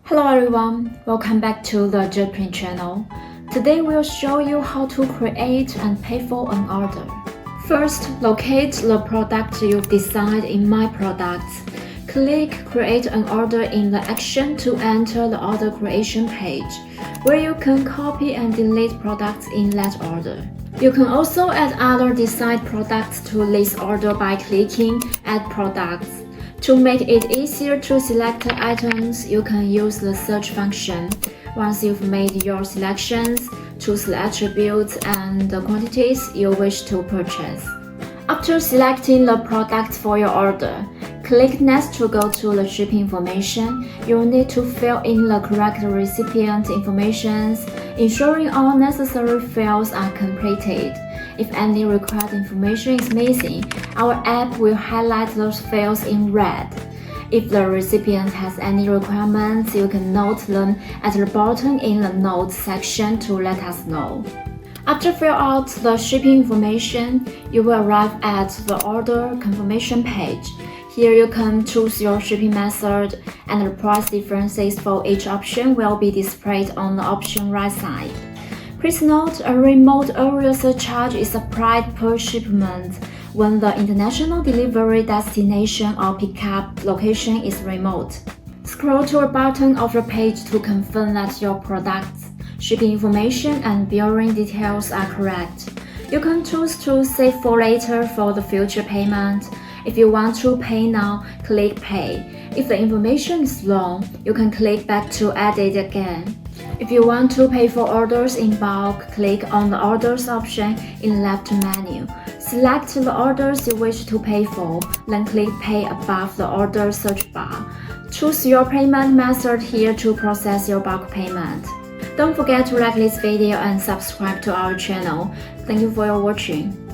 Hello everyone, welcome back to the JetPrint channel. Today we'll show you how to create and pay for an order. First, locate the product you've decided in My Products. Click Create an Order in the action to enter the order creation page, where you can copy and delete products in that order. You can also add other desired products to this order by clicking Add Products. To make it easier to select items, you can use the search function. Once you've made your selections, choose the attributes and the quantities you wish to purchase. After selecting the product for your order, click Next to go to the shipping information. You will need to fill in the correct recipient information, ensuring all necessary fields are completed. If any required information is missing, our app will highlight those fields in red. If the recipient has any requirements, you can note them at the bottom in the Notes section to let us know. After fill out the shipping information, you will arrive at the order confirmation page. Here you can choose your shipping method, and the price differences for each option will be displayed on the option right side. Please note, a remote area surcharge is applied per shipment when the international delivery destination or pickup location is remote. Scroll to the bottom of the page to confirm that your product's shipping information and billing details are correct. You can choose to save for later for the future payment. If you want to pay now, click Pay. If the information is wrong, you can click back to add it again. If you want to pay for orders in bulk, click on the Orders option in the left menu. Select the orders you wish to pay for, then click Pay above the order search bar. Choose your payment method here to process your bulk payment. Don't forget to like this video and subscribe to our channel. Thank you for your watching.